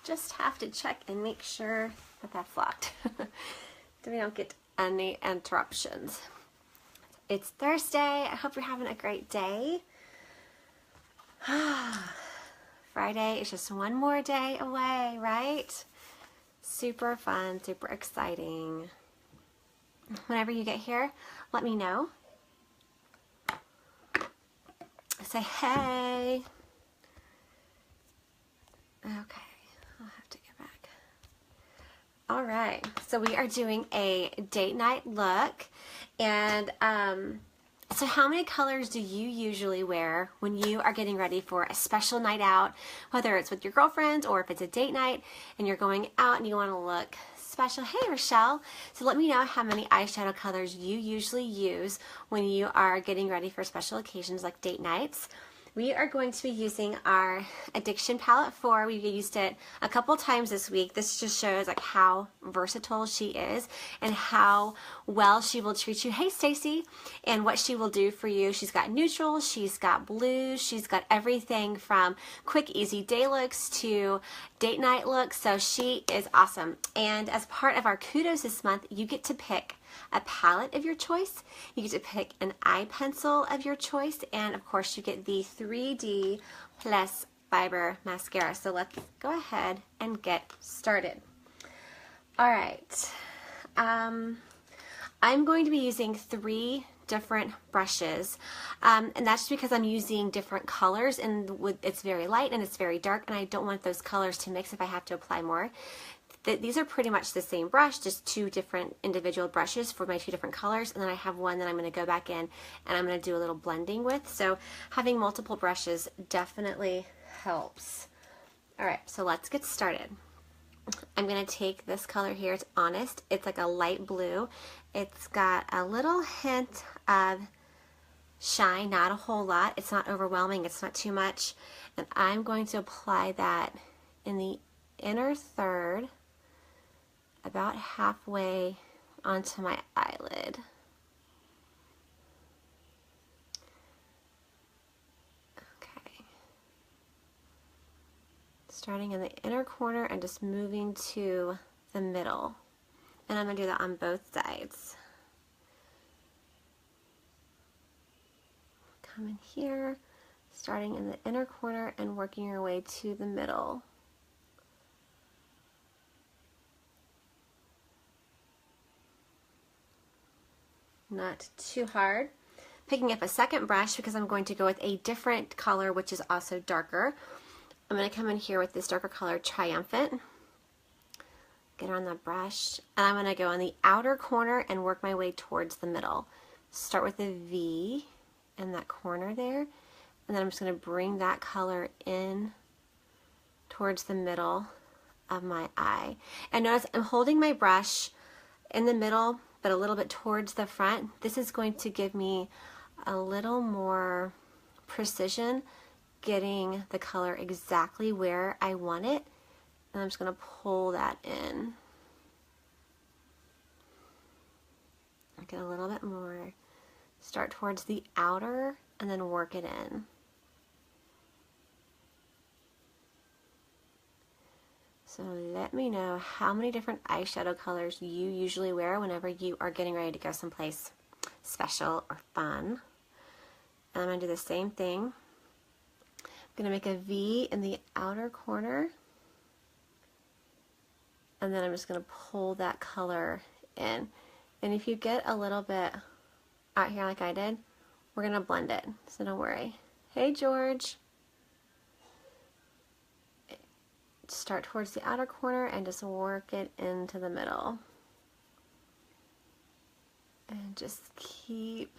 just have to check and make sure that that's locked so we don't get any interruptions. It's Thursday. I hope you're having a great day. Friday is just one more day away, right? Super fun, super exciting. Whenever you get here, let me know. Say hey. Okay, I'll have to get back. All right, so we are doing a date night look, and so how many colors do you usually wear when you are getting ready for a special night out, whether it's with your girlfriends or if it's a date night and you're going out and you want to look special? Hey, Rochelle. So let me know how many eyeshadow colors you usually use when you are getting ready for special occasions like date nights. We are going to be using our Addiction Palette 4. We've used it a couple times this week. This just shows like how versatile she is and how well she will treat you. Hey, Stacy. And what she will do for you. She's got neutrals, she's got blues, she's got everything from quick, easy day looks to date night looks. So she is awesome. And as part of our kudos this month, you get to pick a palette of your choice. You get to pick an eye pencil of your choice, and of course you get the 3D plus fiber mascara. So let's go ahead and get started. All right, I'm going to be using 3 different brushes, and that's just because I'm using different colors, and it's very light and it's very dark, and I don't want those colors to mix if I have to apply more. These are pretty much the same brush, just 2 different individual brushes for my 2 different colors, and then I have one that I'm going to go back in and I'm going to do a little blending with. So having multiple brushes definitely helps. Alright, so let's get started. I'm going to take this color here. It's Honest. It's like a light blue. It's got a little hint of shine, not a whole lot. It's not overwhelming. It's not too much. And I'm going to apply that in the inner third, about halfway onto my eyelid. Okay. Starting in the inner corner and just moving to the middle. And I'm going to do that on both sides. Come in here, starting in the inner corner and working your way to the middle. Not too hard. Picking up a second brush because I'm going to go with a different color which is also darker. I'm going to come in here with this darker color, Triumphant. Get on the brush, and I'm going to go in the outer corner and work my way towards the middle. Start with a V in that corner there, and then I'm just going to bring that color in towards the middle of my eye. And notice I'm holding my brush in the middle but a little bit towards the front. This is going to give me a little more precision, getting the color exactly where I want it. And I'm just going to pull that in. Get a little bit more. Start towards the outer and then work it in. So let me know how many different eyeshadow colors you usually wear whenever you are getting ready to go someplace special or fun. And I'm going to do the same thing. I'm going to make a V in the outer corner. And then I'm just going to pull that color in. And if you get a little bit out here like I did, we're going to blend it. So don't worry. Hey, George. Start towards the outer corner and just work it into the middle. And just keep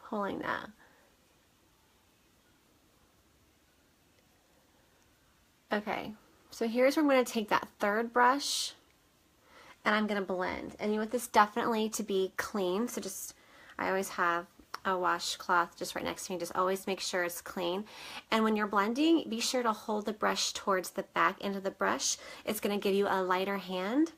pulling that. Okay, so here's where I'm going to take that third brush and I'm going to blend. And you want this definitely to be clean, so just, I always have a washcloth just right next to me. Just always make sure it's clean. And when you're blending, be sure to hold the brush towards the back end of the brush. It's going to give you a lighter hand,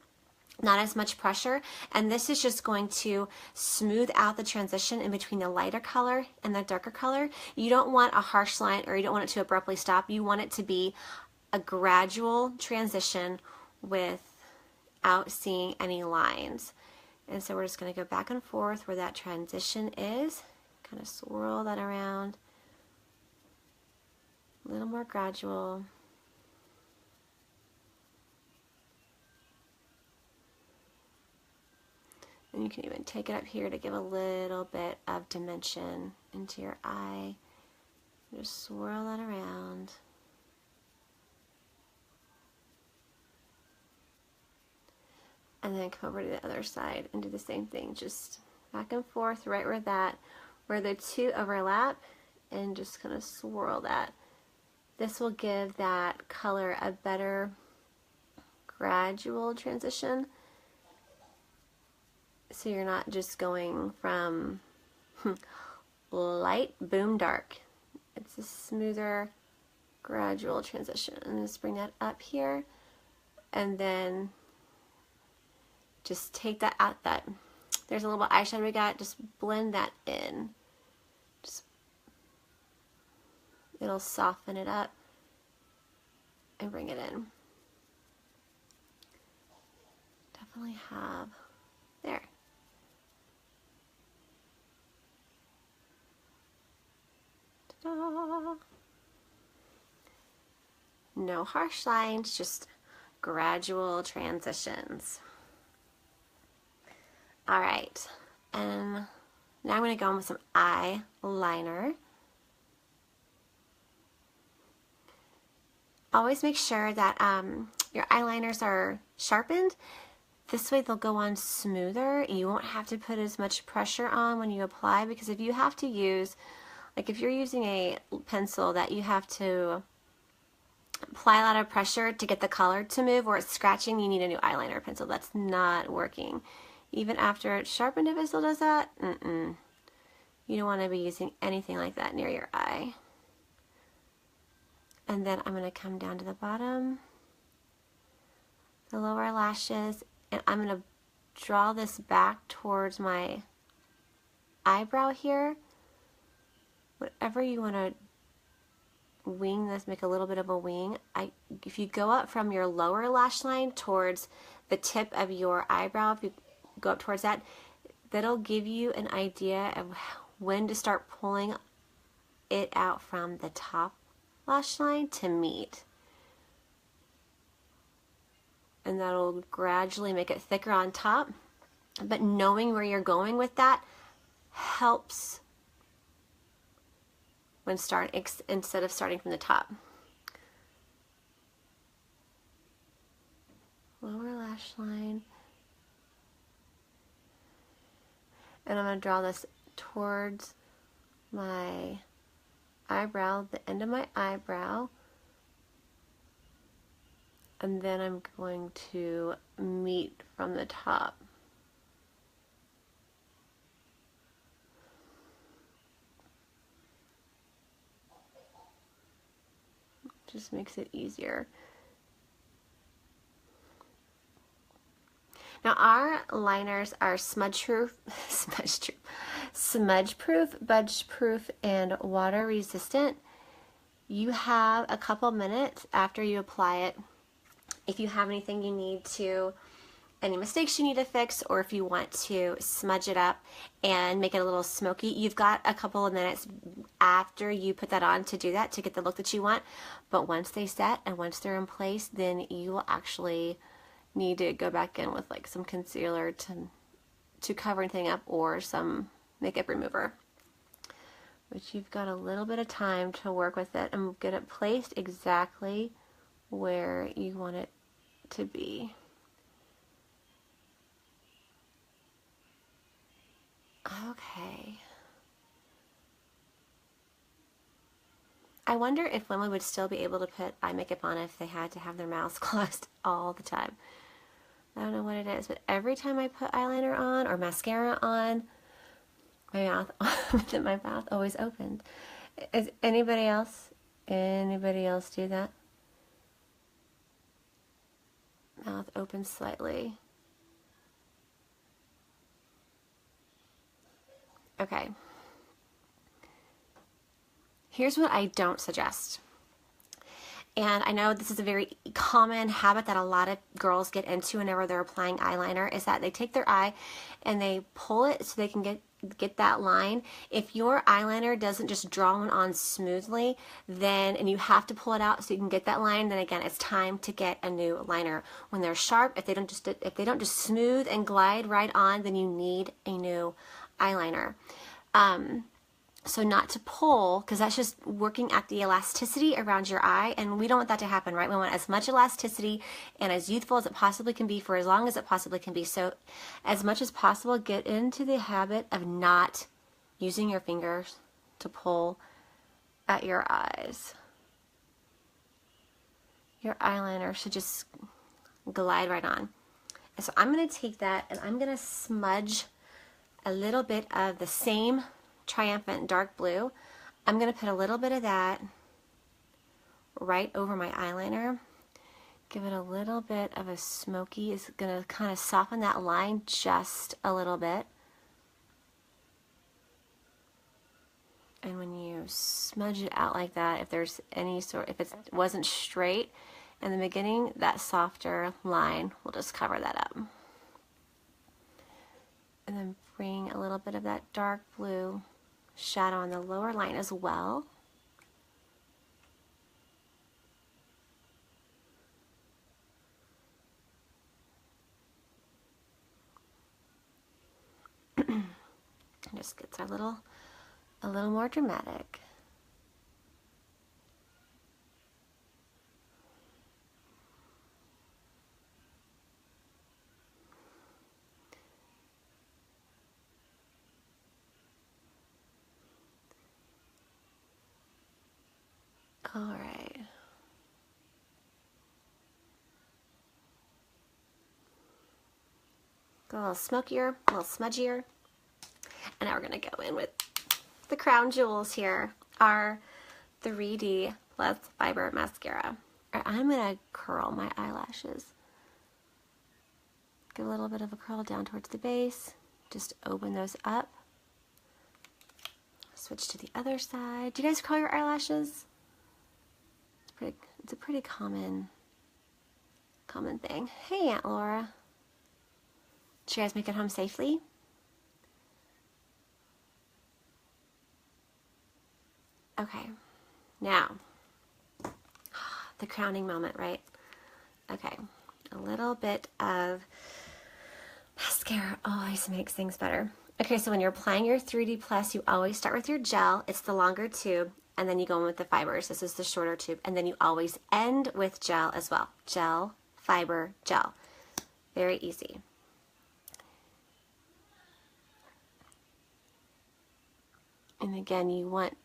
not as much pressure, and this is just going to smooth out the transition in between the lighter color and the darker color. You don't want a harsh line, or you don't want it to abruptly stop. You want it to be a gradual transition without seeing any lines. And so we're just going to go back and forth where that transition is, kind of swirl that around, a little more gradual. And you can even take it up here to give a little bit of dimension into your eye. Just swirl that around. And then come over to the other side and do the same thing. Just back and forth right where the two overlap, and just kind of swirl that. This will give that color a better gradual transition. So you're not just going from light, boom, dark. It's a smoother, gradual transition. And just bring that up here, and then just take that out. There's a little bit of eyeshadow we got. Just blend that in. It'll soften it up and bring it in. Definitely have there. Ta-da. No harsh lines, just gradual transitions. All right, and now I'm going to go in with some eyeliner. Always make sure that your eyeliners are sharpened. This way they'll go on smoother. You won't have to put as much pressure on when you apply, because if you have to use, like if you're using a pencil that you have to apply a lot of pressure to get the color to move, or it's scratching, you need a new eyeliner pencil. That's not working. Even after it's sharpened, if it still does that, you don't want to be using anything like that near your eye. And then I'm going to come down to the bottom, the lower lashes, and I'm going to draw this back towards my eyebrow here. Whatever you want to wing this, make a little bit of a wing. If you go up from your lower lash line towards the tip of your eyebrow, if you go up towards that, that'll give you an idea of when to start pulling it out from the top lash line to meet. And that'll gradually make it thicker on top. But knowing where you're going with that helps when instead of starting from the top. Lower lash line. And I'm going to draw this towards my eyebrow, the end of my eyebrow. And then I'm going to meet from the top. Just makes it easier. Now our liners are smudge proof, budge proof, and water resistant. You have a couple minutes after you apply it. If you have anything you need to, any mistakes you need to fix, or if you want to smudge it up and make it a little smoky, you've got a couple of minutes after you put that on to do that, to get the look that you want. But once they set and once they're in place, then you will actually need to go back in with like some concealer to cover anything up, or some makeup remover. But you've got a little bit of time to work with it and get it placed exactly where you want it to be. Okay. I wonder if women would still be able to put eye makeup on if they had to have their mouths closed all the time. I don't know what it is, but every time I put eyeliner on or mascara on, my mouth always opens. Is anybody else do that? Mouth opens slightly. Okay. Here's what I don't suggest. And I know this is a very common habit that a lot of girls get into whenever they're applying eyeliner, is that they take their eye and they pull it so they can get that line. If your eyeliner doesn't just draw on smoothly, then, and you have to pull it out so you can get that line, then again, it's time to get a new liner. When they're sharp, if they don't just smooth and glide right on, then you need a new eyeliner. So not to pull, because that's just working at the elasticity around your eye, and we don't want that to happen, right? We want as much elasticity and as youthful as it possibly can be for as long as it possibly can be. So as much as possible, get into the habit of not using your fingers to pull at your eyes. Your eyeliner should just glide right on. And so I'm going to take that and I'm going to smudge a little bit of the same Triumphant dark blue. I'm going to put a little bit of that right over my eyeliner. Give it a little bit of a smoky. It's going to kind of soften that line just a little bit. And when you smudge it out like that, if there's any sort, if it wasn't straight in the beginning, that softer line will just cover that up. And then bring a little bit of that dark blue shadow on the lower line as well. Just gets a little more dramatic. All right. Go a little smokier, a little smudgier. And now we're going to go in with the crown jewels here, our 3D Plus Fiber Mascara. All right, I'm going to curl my eyelashes. Give a little bit of a curl down towards the base. Just open those up. Switch to the other side. Do you guys curl your eyelashes? It's a pretty common thing. Hey, Aunt Laura. Did you guys make it home safely? Okay, now, the crowning moment, right? Okay, a little bit of mascara always makes things better. Okay, so when you're applying your 3D Plus, you always start with your gel. It's the longer tube, and then you go in with the fibers. This is the shorter tube, and then you always end with gel as well. Gel, fiber, gel. Very easy. And again, you want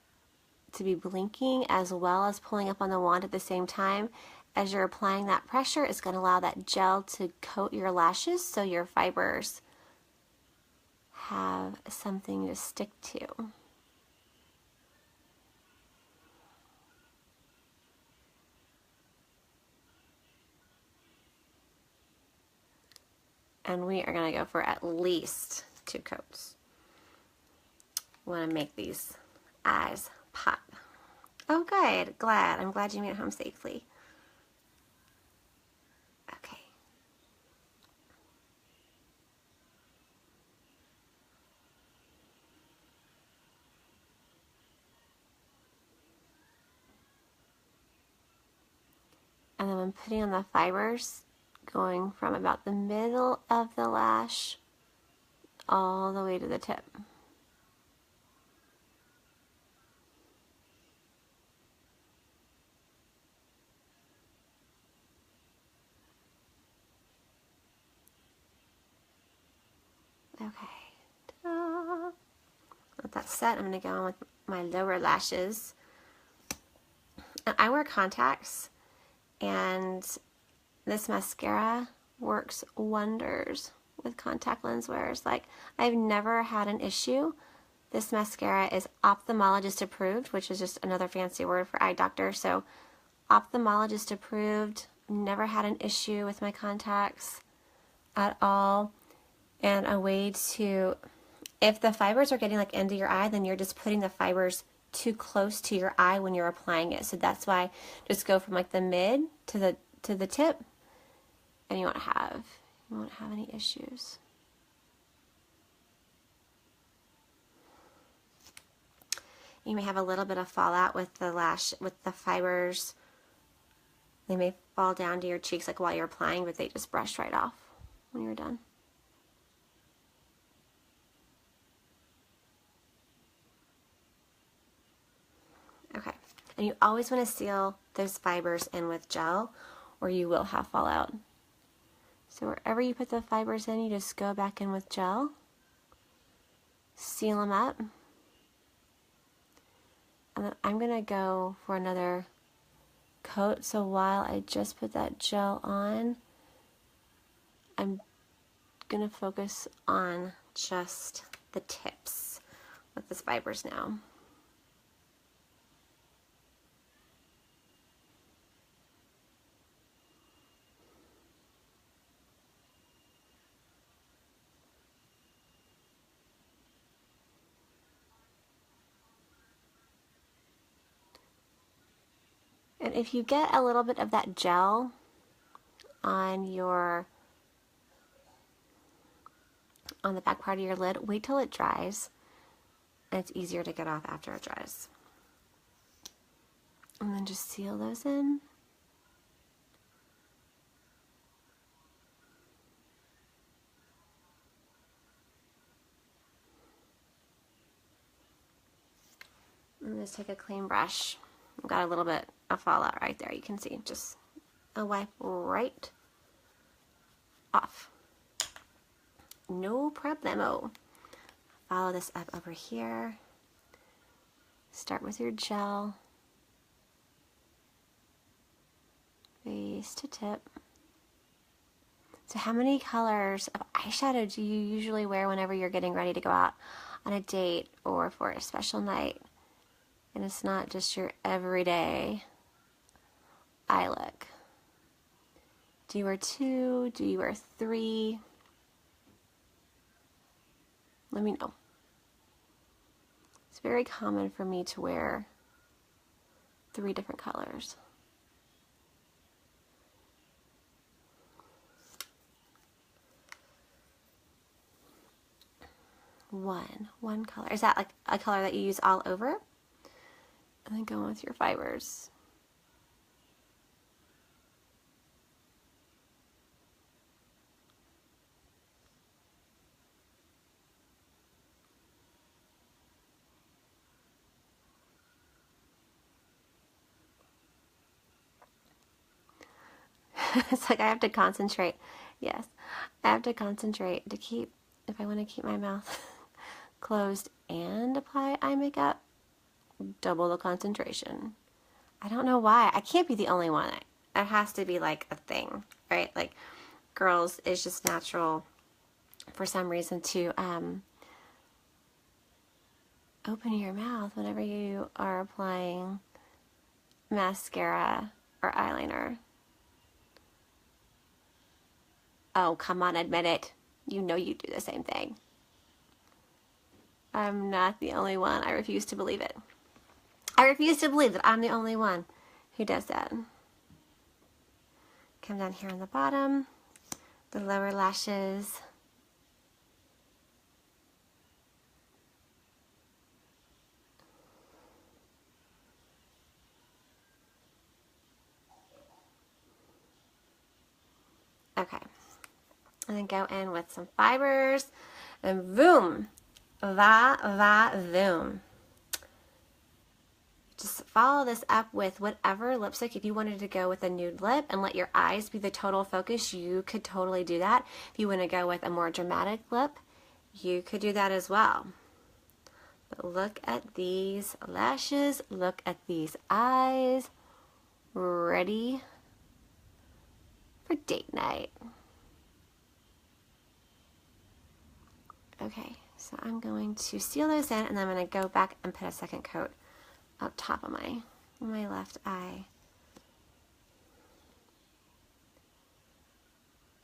to be blinking as well as pulling up on the wand at the same time. As you're applying that pressure, it's going to allow that gel to coat your lashes so your fibers have something to stick to. And we are going to go for at least 2 coats. We want to make these eyes pop. Oh, good. I'm glad you made it home safely. Okay. And then I'm putting on the fibers, going from about the middle of the lash all the way to the tip. Okay, ta-da. With that set, I'm going to go on with my lower lashes. And I wear contacts, and this mascara works wonders with contact lens wearers. Like, I've never had an issue. This mascara is ophthalmologist approved, which is just another fancy word for eye doctor. So, ophthalmologist approved. Never had an issue with my contacts at all. And a way to, if the fibers are getting like into your eye, then you're just putting the fibers too close to your eye when you're applying it. So that's why just go from like the mid to the tip, and you won't have any issues. You may have a little bit of fallout with the fibers. They may fall down to your cheeks like while you're applying, but they just brush right off when you're done. Okay, and you always want to seal those fibers in with gel, or you will have fallout. So wherever you put the fibers in, you just go back in with gel, seal them up, and then I'm going to go for another coat. So while I just put that gel on, I'm going to focus on just the tips with the fibers now. And if you get a little bit of that gel on the back part of your lid, wait till it dries, and it's easier to get off after it dries. And then just seal those in. And just take a clean brush. I've got a little bit of fallout right there. You can see, just a wipe right off. No problemo. Follow this up over here. Start with your gel. Base to tip. So how many colors of eyeshadow do you usually wear whenever you're getting ready to go out on a date or for a special night? And it's not just your everyday eye look. Do you wear 2? Do you wear 3? Let me know. It's very common for me to wear 3 different colors. One color. Is that like a color that you use all over? And then go with your fibers. It's like I have to concentrate. Yes, I have to concentrate to keep, if I want to keep my mouth closed and apply eye makeup, double the concentration. I don't know why. I can't be the only one. It has to be like a thing, right? Like girls, it's just natural for some reason to open your mouth whenever you are applying mascara or eyeliner. Oh, come on, admit it. You know you do the same thing. I'm not the only one. I refuse to believe it. I refuse to believe that I'm the only one who does that. Come down here on the bottom, the lower lashes. Okay. And then go in with some fibers, and boom, voom. Just follow this up with whatever lipstick. If you wanted to go with a nude lip and let your eyes be the total focus, you could totally do that. If you want to go with a more dramatic lip, you could do that as well. But look at these lashes, look at these eyes, ready for date night. Okay, so I'm going to seal those in, and then I'm going to go back and put a second coat up top of my left eye.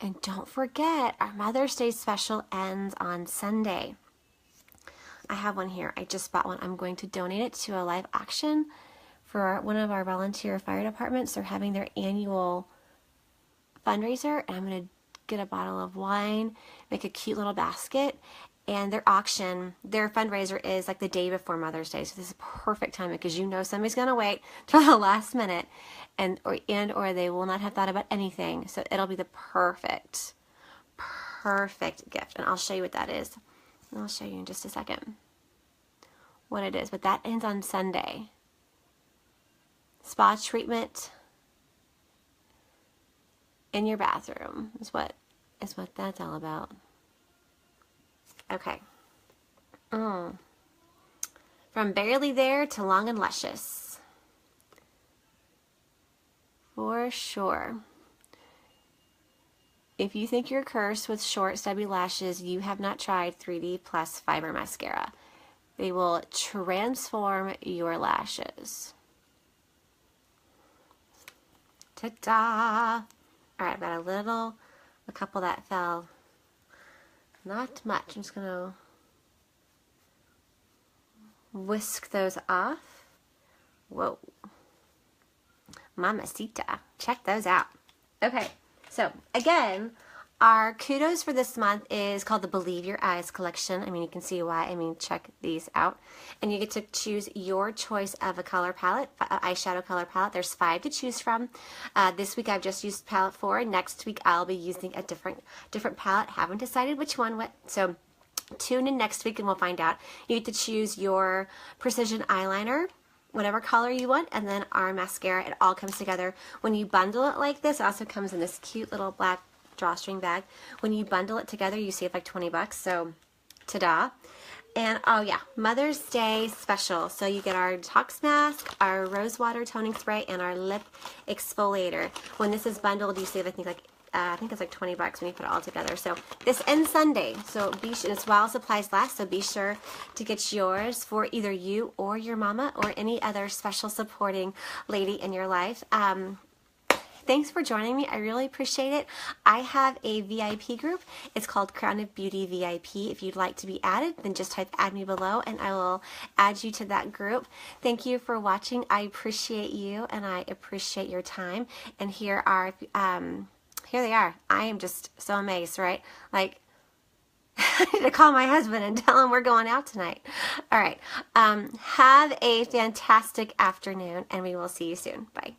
And don't forget, our Mother's Day special ends on Sunday. I have one here. I just bought one. I'm going to donate it to a live auction for one of our volunteer fire departments. They're having their annual fundraiser, and I'm going to get a bottle of wine, make a cute little basket, and their auction, their fundraiser is like the day before Mother's Day. So this is perfect timing because you know somebody's going to wait till the last minute or they will not have thought about anything. So it'll be the perfect gift. And I'll show you what that is. And I'll show you in just a second what it is. But that ends on Sunday. Spa treatment in your bathroom is what that's all about. Okay. From barely there to long and luscious. For sure. If you think you're cursed with short, stubby lashes, you have not tried 3D Plus Fiber Mascara. They will transform your lashes. Ta-da! Alright, I've got a couple that fell. Not much. I'm just going to whisk those off. Whoa. Mamacita. Check those out. Okay, so again, our kudos for this month is called the Believe Your Eyes collection. I mean, you can see why. I mean, check these out. And you get to choose your choice of a color palette, eyeshadow color palette. There's 5 to choose from. This week I've just used palette 4. Next week I'll be using a different palette. Haven't decided which one. So tune in next week and we'll find out. You get to choose your precision eyeliner, whatever color you want, and then our mascara. It all comes together. When you bundle it like this, it also comes in this cute little black drawstring bag. When you bundle it together, you save like 20 bucks. So, ta-da. And oh yeah, Mother's Day special. So you get our detox mask, our rose water toning spray, and our lip exfoliator. When this is bundled, you save I think it's like 20 bucks when you put it all together. So this ends Sunday. So it's while supplies last. So be sure to get yours for either you or your mama or any other special supporting lady in your life. Thanks for joining me. I really appreciate it. I have a VIP group. It's called Crown of Beauty VIP. If you'd like to be added, then just type add me below and I will add you to that group. Thank you for watching. I appreciate you and I appreciate your time. And here they are. I am just so amazed, right? Like, I need to call my husband and tell him we're going out tonight. All right. Have a fantastic afternoon and we will see you soon. Bye.